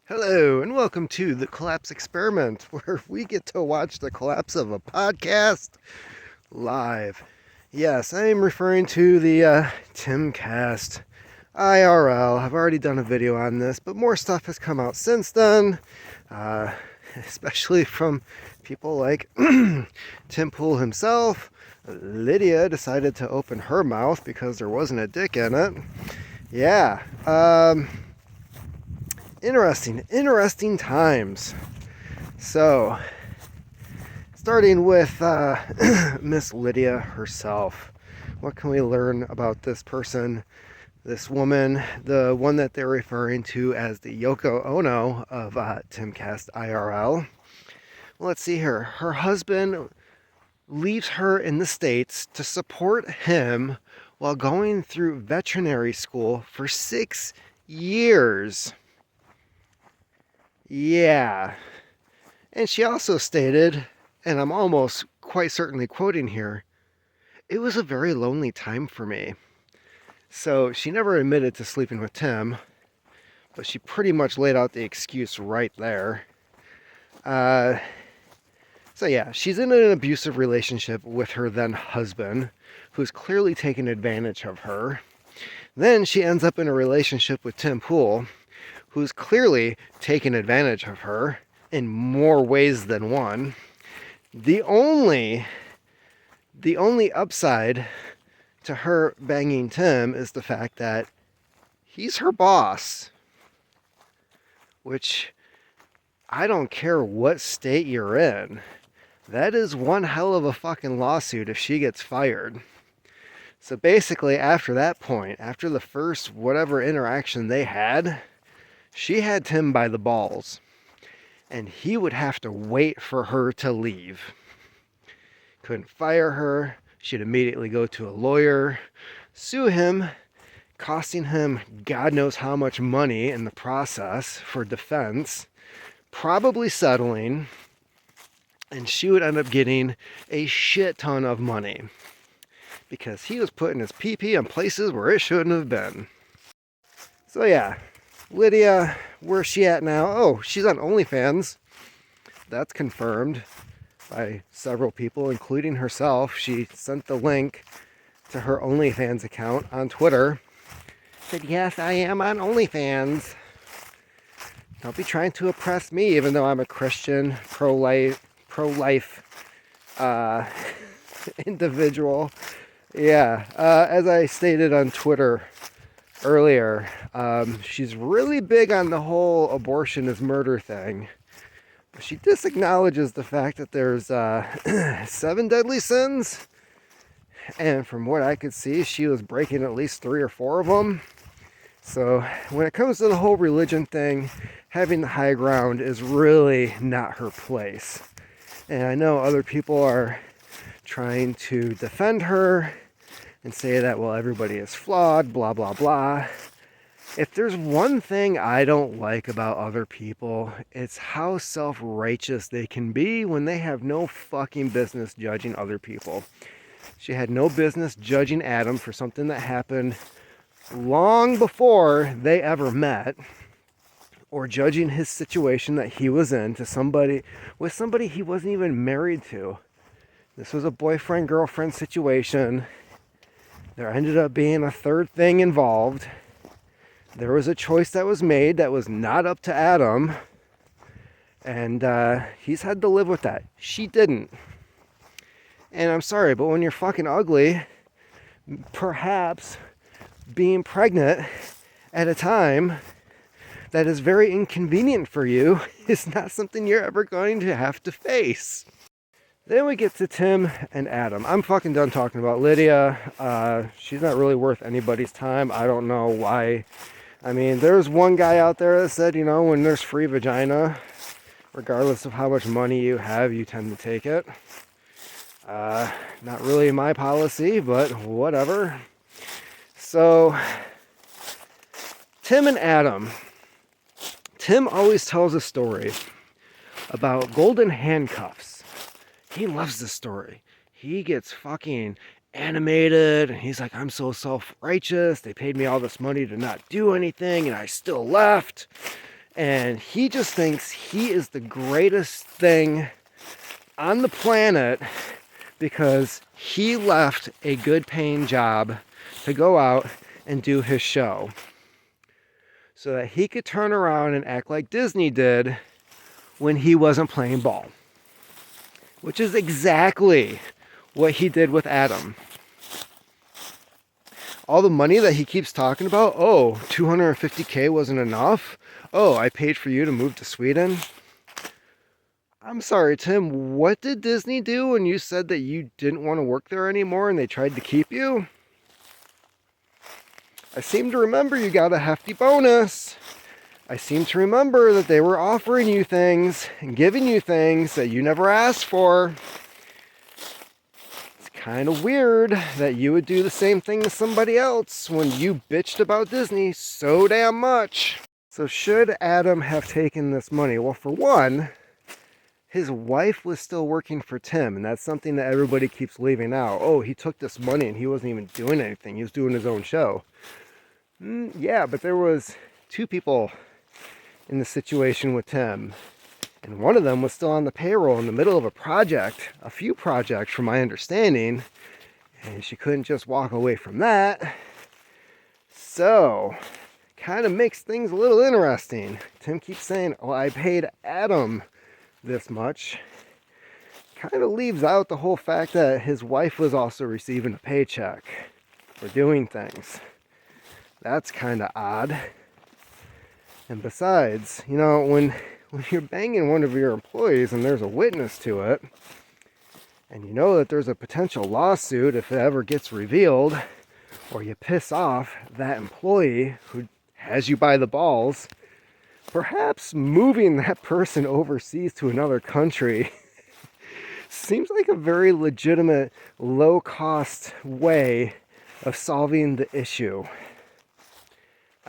Hello, and welcome to the Collapse Experiment, where we get to watch the collapse of a podcast live. Yes, I am referring to the Timcast IRL. I've already done a video on this, but more stuff has come out since then, uh, especially from people like Tim Pool himself. Lydia decided to open her mouth because there wasn't a dick in it. Yeah, interesting times. So, starting with Miss Lydia herself. What can we learn about this person, this woman, the one that they're referring to as the Yoko Ono of Timcast IRL? Well, let's see here. Her husband leaves her in the States to support him while going through veterinary school for 6 years. Yeah. And she also stated, and I'm almost quite certainly quoting here, it was a very lonely time for me. So she never admitted to sleeping with Tim, but she pretty much laid out the excuse right there. So yeah, she's in an abusive relationship with her then husband, who's clearly taken advantage of her. Then she ends up in a relationship with Tim Pool, who's clearly taken advantage of her in more ways than one. The only upside to her banging Tim is the fact that he's her boss, which I don't care what state you're in. That is one hell of a fucking lawsuit if she gets fired. So basically, after that point, after the first whatever interaction they had, she had Tim by the balls, and he would have to wait for her to leave. Couldn't fire her. She'd immediately go to a lawyer, sue him, costing him God knows how much money in the process for defense, probably settling, and she would end up getting a shit ton of money because he was putting his pee-pee in places where it shouldn't have been. So yeah, Lydia, where's she at now? Oh, she's on OnlyFans. That's confirmed by several people, including herself. She sent the link to her OnlyFans account on Twitter. Said, yes, I am on OnlyFans. Don't be trying to oppress me, even though I'm a Christian, pro-life individual. Yeah, as I stated on Twitter earlier, she's really big on the whole abortion is murder thing. But she disacknowledges the fact that there's 7 deadly sins. And from what I could see, she was breaking at least 3 or 4 of them. So when it comes to the whole religion thing, having the high ground is really not her place. And I know other people are trying to defend her and say that, well, everybody is flawed, blah, blah, blah. If there's one thing I don't like about other people, it's how self-righteous they can be when they have no fucking business judging other people. She had no business judging Adam for something that happened long before they ever met, or judging his situation that he was in with somebody he wasn't even married to. This was a boyfriend-girlfriend situation. There ended up being a third thing involved. There was a choice that was made that was not up to Adam, and he's had to live with that. She didn't. And I'm sorry, but when you're fucking ugly, perhaps being pregnant at a time that is very inconvenient for you is not something you're ever going to have to face. Then we get to Tim and Adam. I'm fucking done talking about Lydia. She's not really worth anybody's time. I don't know why. I mean, there's one guy out there that said, when there's free vagina, regardless of how much money you have, you tend to take it. Not really my policy, but whatever. So, Tim and Adam. Tim always tells a story about golden handcuffs. He loves this story. He gets fucking animated, and he's like, I'm so self-righteous. They paid me all this money to not do anything, and I still left. And he just thinks he is the greatest thing on the planet because he left a good paying job to go out and do his show so that he could turn around and act like Disney did when he wasn't playing ball, which is exactly what he did with Adam. All the money that he keeps talking about, oh, $250K wasn't enough. Oh, I paid for you to move to Sweden. I'm sorry, Tim, what did Disney do when you said that you didn't want to work there anymore and they tried to keep you? I seem to remember you got a hefty bonus. I seem to remember that they were offering you things and giving you things that you never asked for. It's kind of weird that you would do the same thing to somebody else when you bitched about Disney so damn much. So should Adam have taken this money? Well, for one, his wife was still working for Tim, and that's something that everybody keeps leaving out. Oh, he took this money and he wasn't even doing anything. He was doing his own show. Yeah, but there was two people in the situation with Tim, and one of them was still on the payroll in the middle of a project, a few projects from my understanding, and she couldn't just walk away from that. So, kind of makes things a little interesting. Tim keeps saying, well, I paid Adam this much. Kind of leaves out the whole fact that his wife was also receiving a paycheck for doing things. That's kind of odd. And besides, you know, when you're banging one of your employees and there's a witness to it, and you know that there's a potential lawsuit if it ever gets revealed, or you piss off that employee who has you by the balls, perhaps moving that person overseas to another country seems like a very legitimate, low-cost way of solving the issue.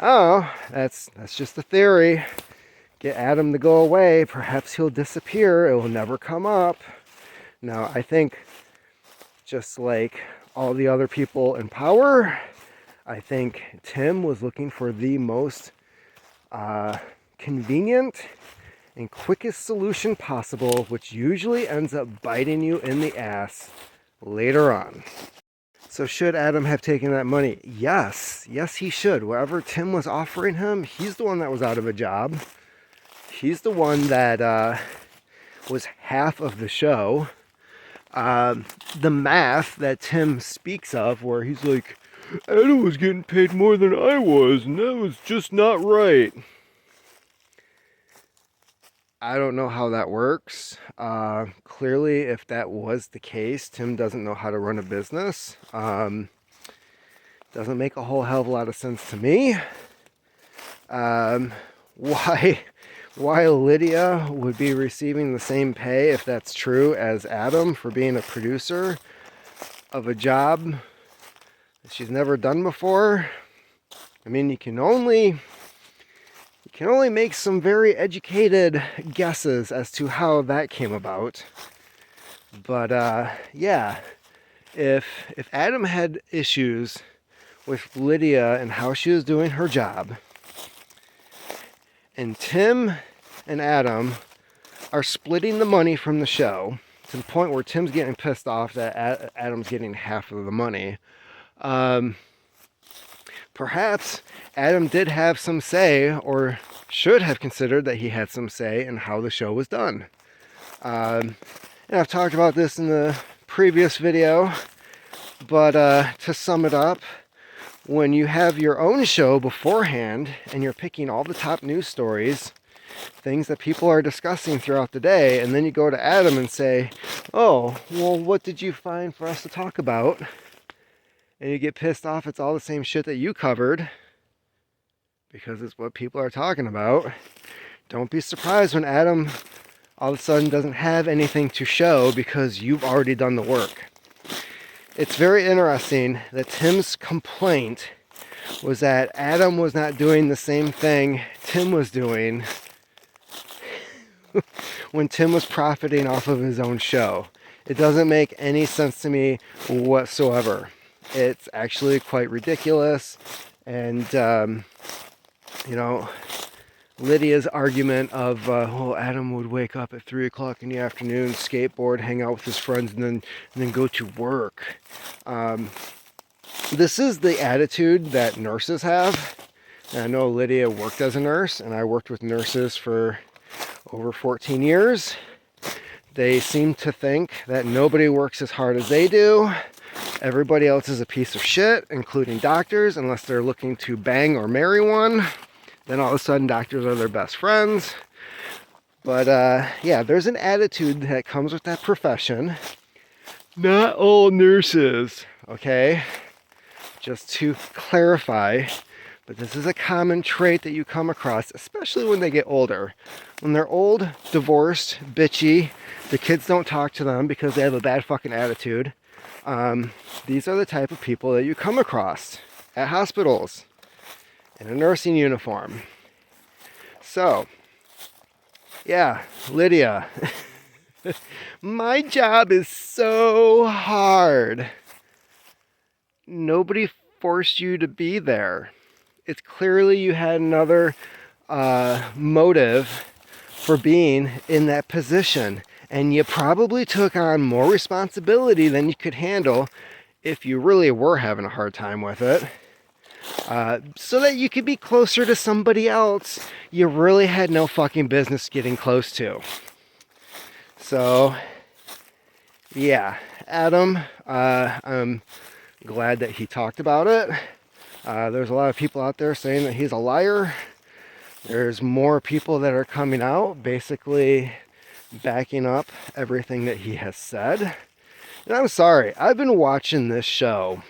Oh, that's just a theory. Get Adam to go away. Perhaps he'll disappear. It will never come up. Now, I think just like all the other people in power, I think Tim was looking for the most convenient and quickest solution possible, which usually ends up biting you in the ass later on. So should Adam have taken that money? Yes, he should. Whatever Tim was offering him, he's the one that was out of a job. He's the one that was half of the show. The math that Tim speaks of, where he's like, Adam was getting paid more than I was, and that was just not right. I don't know how that works. Clearly, if that was the case, Tim doesn't know how to run a business. Doesn't make a whole hell of a lot of sense to me. Why Lydia would be receiving the same pay, if that's true, as Adam for being a producer of a job that she's never done before. I mean, you can only make some very educated guesses as to how that came about. But yeah, if Adam had issues with Lydia and how she was doing her job, and Tim and Adam are splitting the money from the show to the point where Tim's getting pissed off that Adam's getting half of the money, perhaps Adam did have some say, or should have considered that he had some say in how the show was done. And I've talked about this in the previous video, but to sum it up, when you have your own show beforehand and you're picking all the top news stories, things that people are discussing throughout the day, and then you go to Adam and say, oh, well, what did you find for us to talk about? And you get pissed off it's all the same shit that you covered because it's what people are talking about. Don't be surprised when Adam all of a sudden doesn't have anything to show because you've already done the work. It's very interesting that Tim's complaint was that Adam was not doing the same thing Tim was doing when Tim was profiting off of his own show. It doesn't make any sense to me whatsoever. It's actually quite ridiculous, and you know, Lydia's argument of, well, Adam would wake up at 3 o'clock in the afternoon, skateboard, hang out with his friends, and then go to work. This is the attitude that nurses have. And I know Lydia worked as a nurse, and I worked with nurses for over 14 years. They seem to think that nobody works as hard as they do. Everybody else is a piece of shit, including doctors, unless they're looking to bang or marry one. Then all of a sudden doctors are their best friends. But yeah, there's an attitude that comes with that profession. Not all nurses, okay? Just to clarify, but this is a common trait that you come across, especially when they get older. When they're old, divorced, bitchy, the kids don't talk to them because they have a bad fucking attitude. These are the type of people that you come across at hospitals in a nursing uniform. So, yeah, Lydia, my job is so hard. Nobody forced you to be there. It's clearly you had another motive for being in that position, and you probably took on more responsibility than you could handle if you really were having a hard time with it. So that you could be closer to somebody else you really had no fucking business getting close to. So, yeah, Adam, I'm glad that he talked about it. There's a lot of people out there saying that he's a liar. There's more people that are coming out basically backing up everything that he has said. And I'm sorry, I've been watching this show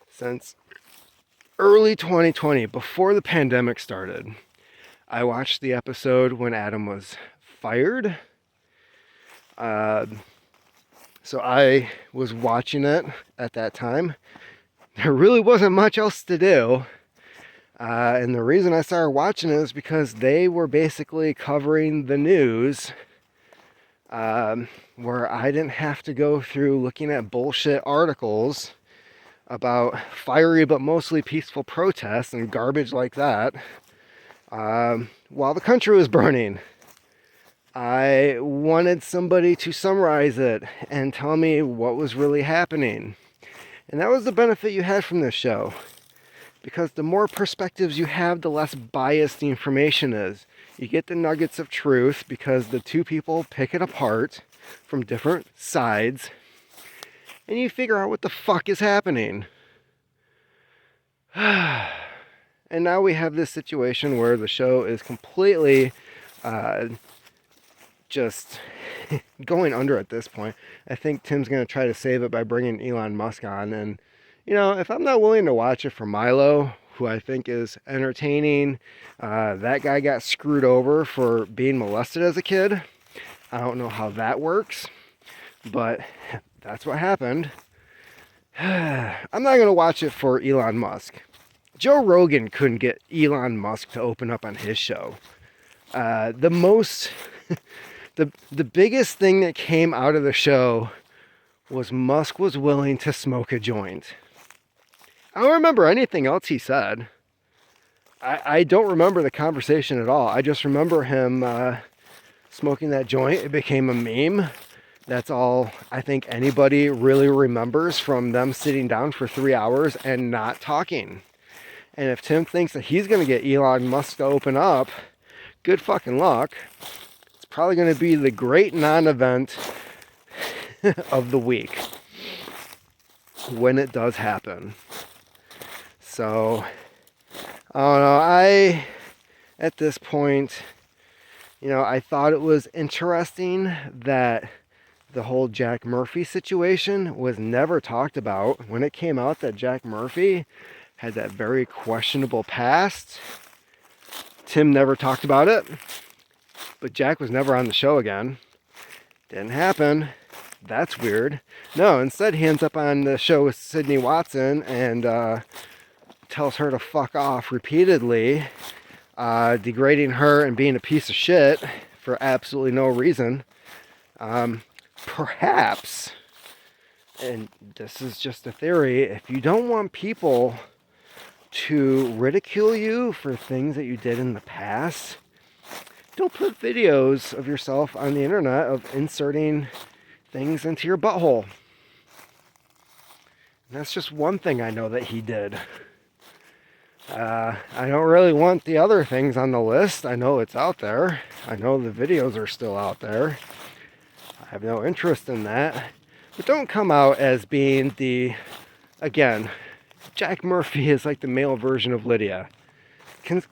since early 2020, before the pandemic started. I watched the episode when Adam was fired. So I was watching it at that time. There really wasn't much else to do. And the reason I started watching it is because they were basically covering the news where I didn't have to go through looking at bullshit articles about fiery but mostly peaceful protests and garbage like that while the country was burning. I wanted somebody to summarize it and tell me what was really happening. And that was the benefit you had from this show. Because the more perspectives you have, the less biased the information is. You get the nuggets of truth because the two people pick it apart from different sides. And you figure out what the fuck is happening. And now we have this situation where the show is completely just going under at this point. I think Tim's going to try to save it by bringing Elon Musk on. And, you know, if I'm not willing to watch it for Milo, who I think is entertaining, that guy got screwed over for being molested as a kid. I don't know how that works, but that's what happened. I'm not going to watch it for Elon Musk. Joe Rogan couldn't get Elon Musk to open up on his show. The biggest thing that came out of the show was Musk was willing to smoke a joint. I don't remember anything else he said. I don't remember the conversation at all. I just remember him smoking that joint. It became a meme. That's all I think anybody really remembers from them sitting down for 3 hours and not talking. And if Tim thinks that he's going to get Elon Musk to open up, good fucking luck. It's probably going to be the great non-event of the week when it does happen. So, I don't know. At this point, you know, I thought it was interesting that the whole Jack Murphy situation was never talked about. When it came out that Jack Murphy had that very questionable past, Tim never talked about it. But Jack was never on the show again. Didn't happen. That's weird. No, instead he ends up on the show with Sydney Watson and tells her to fuck off repeatedly, degrading her and being a piece of shit for absolutely no reason. Perhaps, and this is just a theory, if you don't want people to ridicule you for things that you did in the past, don't put videos of yourself on the internet of inserting things into your butthole. And that's just one thing I know that he did. I don't really want the other things on the list. I know it's out there. I know the videos are still out there. I have no interest in that. But don't come out as being the, again, Jack Murphy is like the male version of Lydia.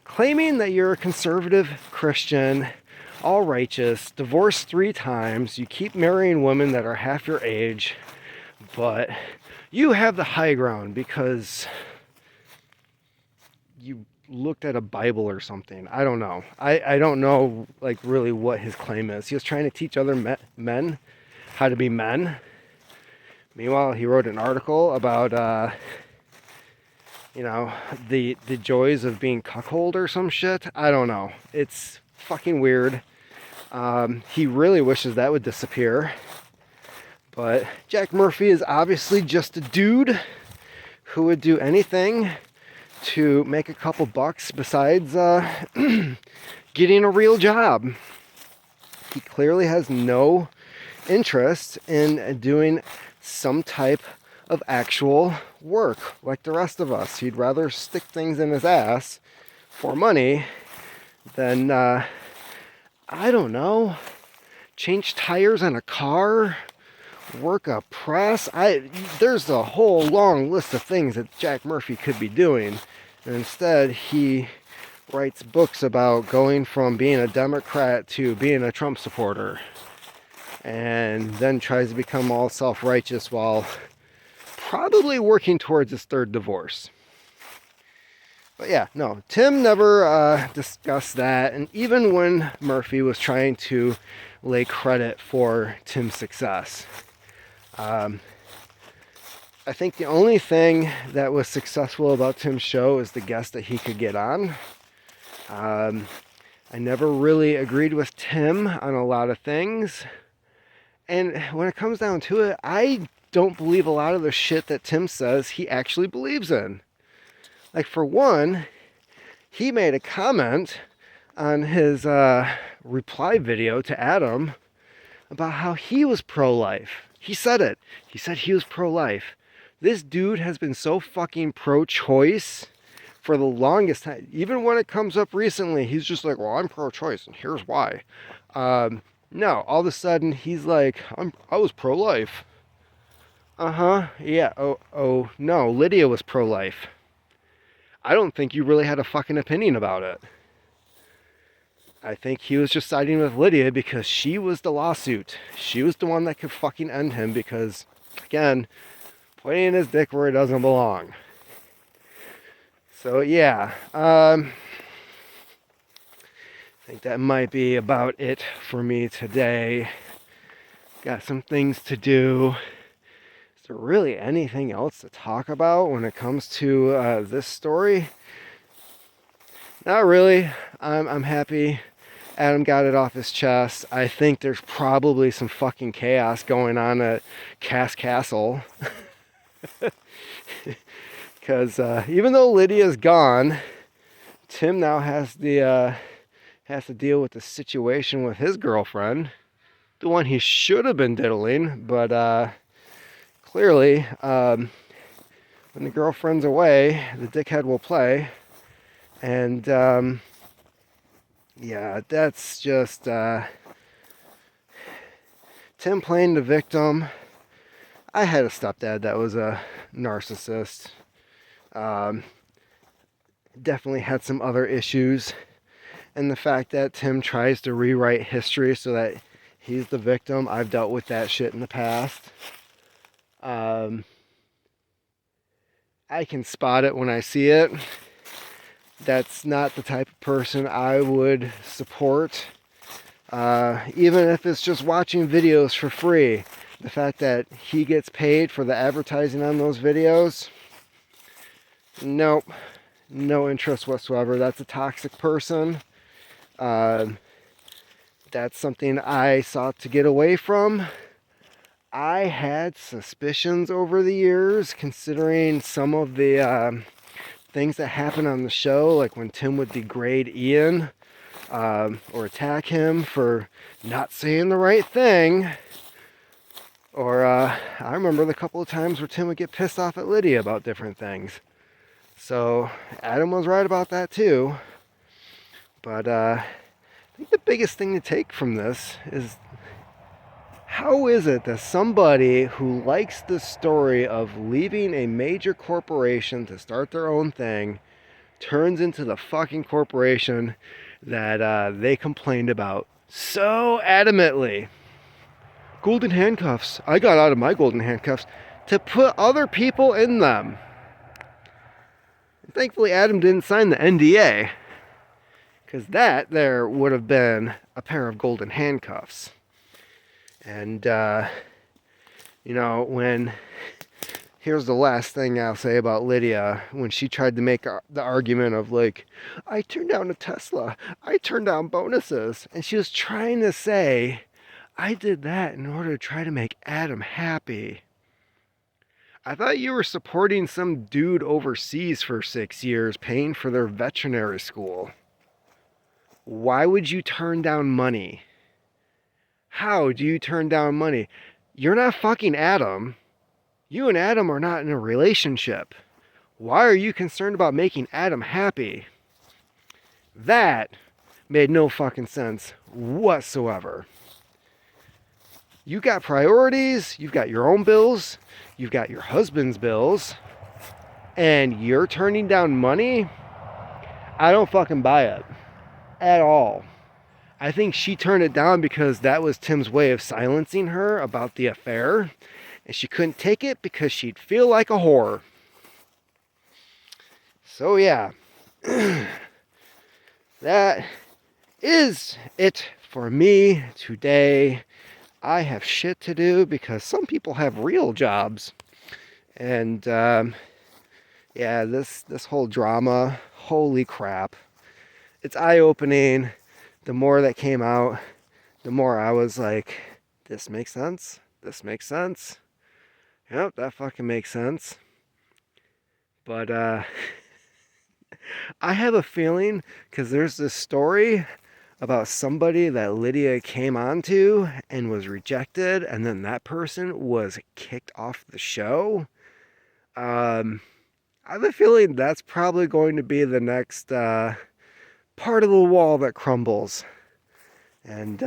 Claiming that you're a conservative Christian, all righteous, divorced 3 times, you keep marrying women that are half your age, but you have the high ground because you looked at a Bible or something. I don't know. I don't know, like, really what his claim is. He was trying to teach other men how to be men. Meanwhile, he wrote an article about, the joys of being cuckold or some shit. I don't know. It's fucking weird. He really wishes that would disappear. But Jack Murphy is obviously just a dude who would do anything to make a couple bucks besides getting a real job. He clearly has no interest in doing some type of actual work like the rest of us. He'd rather stick things in his ass for money than, I don't know, change tires on a car, work a press. There's a whole long list of things that Jack Murphy could be doing. And instead, he writes books about going from being a Democrat to being a Trump supporter. And then tries to become all self-righteous while probably working towards his 3rd divorce. But yeah, no, Tim never discussed that. And even when Murphy was trying to lay credit for Tim's success, I think the only thing that was successful about Tim's show is the guest that he could get on. I never really agreed with Tim on a lot of things. And when it comes down to it, I don't believe a lot of the shit that Tim says he actually believes in. Like, for one, he made a comment on his reply video to Adam about how he was pro-life. He said it. He said he was pro-life. This dude has been so fucking pro-choice for the longest time. Even when it comes up recently, he's just like, well, I'm pro-choice, and here's why. No, all of a sudden, he's like, I was pro-life. Yeah, oh, no, Lydia was pro-life. I don't think you really had a fucking opinion about it. I think he was just siding with Lydia because she was the lawsuit. She was the one that could fucking end him because, again, pointing his dick where it doesn't belong. So, yeah. I think that might be about it for me today. Got some things to do. Is there really anything else to talk about when it comes to this story? Not really. I'm happy Adam got it off his chest. I think there's probably some fucking chaos going on at Cass Castle. Because even though Lydia's gone, Tim now has to deal with the situation with his girlfriend, the one he should have been diddling, but clearly, when the girlfriend's away, the dickhead will play, and yeah, that's just Tim playing the victim. I had a stepdad that was a narcissist. Definitely had some other issues. And the fact that Tim tries to rewrite history so that he's the victim, I've dealt with that shit in the past. I can spot it when I see it. That's not the type of person I would support. Even if it's just watching videos for free. The fact that he gets paid for the advertising on those videos, nope. No interest whatsoever. That's a toxic person. That's something I sought to get away from. I had suspicions over the years, considering some of the things that happen on the show, like when Tim would degrade Ian or attack him for not saying the right thing. Or I remember the couple of times where Tim would get pissed off at Lydia about different things. So Adam was right about that too. But I think the biggest thing to take from this is, how is it that somebody who likes the story of leaving a major corporation to start their own thing turns into the fucking corporation that they complained about so adamantly? Golden handcuffs. I got out of my golden handcuffs to put other people in them. And thankfully, Adam didn't sign the NDA, because that there would have been a pair of golden handcuffs. And, here's the last thing I'll say about Lydia. When she tried to make the argument of, like, I turned down a Tesla, I turned down bonuses. And she was trying to say, I did that in order to try to make Adam happy. I thought you were supporting some dude overseas for 6 years, paying for their veterinary school. Why would you turn down money? How do you turn down money? You're not fucking Adam. You and Adam are not in a relationship. Why are you concerned about making Adam happy? That made no fucking sense whatsoever. You got priorities, you've got your own bills, you've got your husband's bills, and you're turning down money? I don't fucking buy it at all. I think she turned it down because that was Tim's way of silencing her about the affair, and she couldn't take it because she'd feel like a whore. So yeah, that is it for me today. I have shit to do because some people have real jobs. And this whole drama, holy crap. It's eye-opening. The more that came out, the more I was like, this makes sense. This makes sense. Yep, that fucking makes sense. But I have a feeling, because there's this story about somebody that Lydia came onto and was rejected, and then that person was kicked off the show. I have a feeling that's probably going to be the next part of the wall that crumbles. And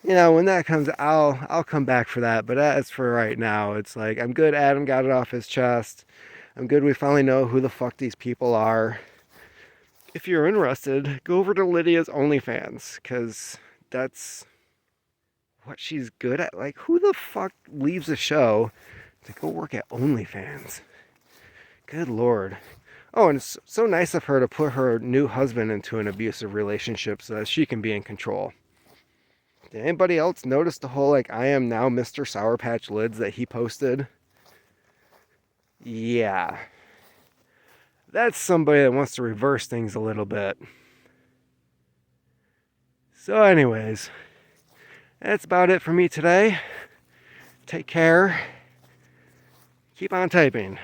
when that comes, I'll come back for that. But as for right now, it's like, I'm good Adam got it off his chest. I'm good we finally know who the fuck these people are. If you're interested, go over to Lydia's OnlyFans, because that's what she's good at. Like, who the fuck leaves a show to go work at OnlyFans? Good Lord. Oh, and it's so nice of her to put her new husband into an abusive relationship so that she can be in control. Did anybody else notice the whole, like, I am now Mr. Sour Patch Lids that he posted? Yeah. That's somebody that wants to reverse things a little bit. So anyways, that's about it for me today. Take care. Keep on typing.